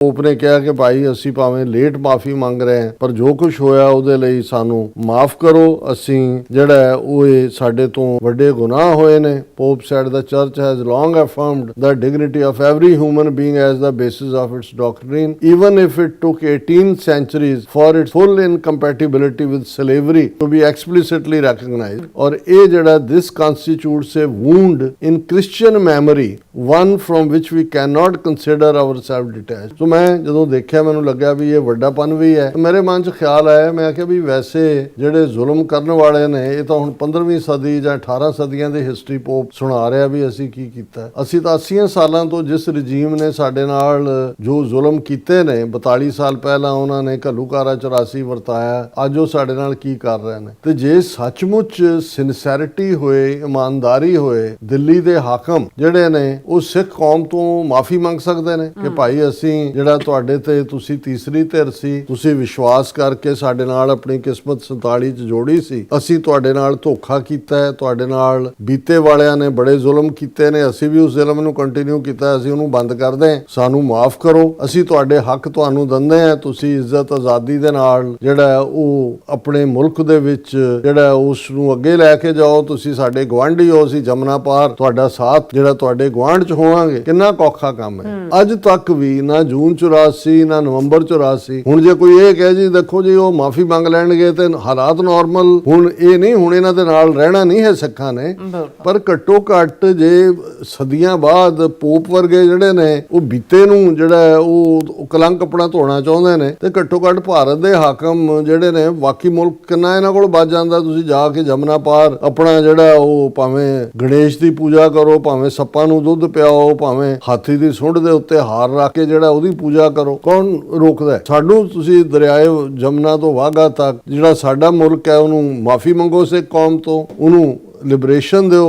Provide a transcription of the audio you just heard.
Pope ने कहा कि भाई असी भावें लेट माफ़ी मंग रहे हैं पर जो कुछ होया ਉਹਦੇ ਲਈ ਸਾਨੂੰ माफ़ करो, ਅਸੀਂ ਜਿਹੜਾ ਹੈ ਉਹ ਇਹ ਸਾਡੇ ਤੋਂ ਵੱਡੇ ਗੁਨਾਹ ਹੋਏ ਨੇ। Pope said the church has long affirmed the dignity of every human being as the basis of its doctrine, even if it took 18 centuries for its full incompatibility with slavery to be explicitly recognized। और ਇਹ ਜਿਹੜਾ this constitutes a wound in Christian memory, one from which we cannot consider ourselves detached। तो मैं ਜਦੋਂ ਦੇਖਿਆ ਮੈਨੂੰ ਲੱਗਿਆ ਵੀ ਇਹ ਵੱਡਾਪਨ ਵੀ ਹੈ। ਮੇਰੇ ਮਨ 'ਚ ਖਿਆਲ ਆਇਆ, ਮੈਂ ਕਿਹਾ ਵੀ ਵੈਸੇ ਜਿਹੜੇ ਜ਼ੁਲਮ ਕਰਨ ਵਾਲੇ ਨੇ ਇਹ ਤਾਂ ਹੁਣ 15ਵੀਂ ਸਦੀ ਜਾਂ 18 ਸਦੀਆਂ ਦੀ ਹਿਸਟਰੀ ਪੋਪ ਸੁਣਾ ਰਿਹਾ ਵੀ ਅਸੀਂ ਕੀ ਕੀਤਾ। ਅਸੀਂ ਤਾਂ 80 ਸਾਲਾਂ ਤੋਂ ਜਿਸ ਰਜੀਮ ਨੇ ਸਾਡੇ ਨਾਲ ਜੋ ਜ਼ੁਲਮ ਕੀਤੇ ਨੇ, 42 ਸਾਲ ਪਹਿਲਾਂ ਉਹਨਾਂ ਨੇ ਘੱਲੂਘਾਰਾ 84 ਵਰਤਾਇਆ, ਅੱਜ ਉਹ ਸਾਡੇ ਨਾਲ ਕੀ ਕਰ ਰਹੇ ਨੇ। ਤੇ ਜੇ ਸੱਚਮੁੱਚ ਸਿਨਸੈਰਿਟੀ ਹੋਏ, ਇਮਾਨਦਾਰੀ ਹੋਏ, ਦਿੱਲੀ ਦੇ ਹਾਕਮ ਜਿਹੜੇ ਨੇ ਉਹ ਸਿੱਖ ਕੌਮ ਤੋਂ ਮਾਫੀ ਮੰਗ ਸਕਦੇ ਨੇ ਕਿ ਭਾਈ ਅਸੀਂ ਜਿਹੜਾ ਤੁਹਾਡੇ ਤੇ ਤੁਸੀਂ ਤੀਸਰੀ ਧਿਰ ਸੀ, ਤੁਸੀਂ ਵਿਸ਼ਵਾਸ ਕਰਕੇ ਸਾਡੇ ਨਾਲ ਆਪਣੀ ਕਿਸਮਤ 47 ਚ ਜੋੜੀ ਸੀ, ਅਸੀਂ ਤੁਹਾਡੇ ਨਾਲ ਧੋਖਾ ਕੀਤਾ ਹੈ, ਤੁਹਾਡੇ ਨਾਲ ਬੀਤੇ ਵਾਲਿਆਂ ਨੇ ਬੜੇ ਜ਼ੁਲਮ ਕੀਤੇ ਨੇ, ਅਸੀਂ ਵੀ ਉਸ ਜ਼ੁਲਮ ਨੂੰ ਕੰਟੀਨਿਊ ਕੀਤਾ, ਅਸੀਂ ਉਹਨੂੰ ਬੰਦ ਕਰਦੇ ਹਾਂ, ਸਾਨੂੰ ਮਾਫ ਕਰੋ, ਅਸੀਂ ਤੁਹਾਡੇ ਹੱਕ ਤੁਹਾਨੂੰ ਦਿੰਦੇ ਹਾਂ, ਤੁਸੀਂ ਇੱਜ਼ਤ ਆਜ਼ਾਦੀ ਦੇ ਨਾਲ ਜਿਹੜਾ ਉਹ ਆਪਣੇ ਮੁਲਕ ਦੇ ਵਿੱਚ ਜਿਹੜਾ ਉਸ ਨੂੰ ਅੱਗੇ ਲੈ ਕੇ ਜਾਓ, ਤੁਸੀਂ ਸਾਡੇ ਗੁਆਂਢੀ ਹੋ, ਅਸੀਂ ਜਮਨਾ ਪਾਰ ਤੁਹਾਡਾ ਸਾਥ ਜਿਹੜਾ ਤੁਹਾਡੇ ਗੁਆਂਢ ਚ ਹੋਵਾਂਗੇ। ਕਿੰਨਾ ਔਖਾ ਕੰਮ ਹੈ। ਅੱਜ ਤੱਕ ਵੀ ਨਾ ਜੂਨ 84 ਨਾ ਨਵੰਬਰ 84, ਹੁਣ ਜੇ ਕੋਈ ਇਹ ਕਹੇ ਜੀ ਦੇਖੋ ਜੀ ਉਹ ਮਾਫੀ ਮੰਗ ਲੈਣਗੇ ਤੇ ਹਾਲਾਤ ਨਾਰਮਲ, ਹੁਣ ਇਹ ਨਹੀਂ, ਹੁਣ ਇਹਨਾਂ ਦੇ ਨਾਲ ਰਹਿਣਾ ਨਹੀਂ ਹੈ ਸਿੱਖਾਂ ਨੇ, ਪਰ ਘੱਟੋ ਘੱਟ ਜੇ ਸਦੀਆਂ ਬਾਅਦ ਪੋਪ ਵਰਗੇ ਜਿਹੜੇ ਨੇ ਉਹ ਬੀਤੇ ਨੂੰ ਜਿਹੜਾ ਉਹ ਕਲੰਕ ਆਪਣਾ ਧੋਣਾ ਚਾਹੁੰਦੇ ਨੇ, ਤੇ ਘੱਟੋ ਘੱਟ ਭਾਰਤ ਦੇ ਹਾਕਮ ਜਿਹੜੇ ਨੇ, ਬਾਕੀ ਮੁਲਕ ਕਿੰਨਾ ਇਹਨਾਂ ਕੋਲ ਬਚ ਜਾਂਦਾ। ਤੁਸੀਂ ਜਾ ਕੇ ਜਮਨਾ ਪਾਰ ਆਪਣਾ ਜਿਹੜਾ ਉਹ ਭਾਵੇਂ ਗਣੇਸ਼ ਦੀ ਪੂਜਾ ਕਰੋ, ਭਾਵੇਂ ਸੱਪਾਂ ਨੂੰ ਦੁੱਧ ਪਿਆਓ, ਭਾਵੇਂ ਹਾਥੀ ਦੀ ਸੁੰਡ ਦੇ ਉੱਤੇ ਹਾਰ ਰੱਖ ਕੇ ਜਿਹੜਾ ਉਹਦੀ ਪੂਜਾ ਕਰੋ, ਕੌਣ ਰੋਕਦਾ? ਸਾਨੂੰ ਤੁਸੀਂ ਦਰਿਆਏ ਜਮਨਾ ਤੋਂ ਵਾਘਾ ਤੱਕ ਜਿਹੜਾ ਸਾਡਾ ਮੁਲਕ ਹੈ ਉਹਨੂੰ ਮਾਫੀ ਮੰਗੋ ਸਿੱਖ ਕੌਮ ਤੋਂ, ਉਹਨੂੰ ਲਿਬਰੇਸ਼ਨ ਦਿਓ।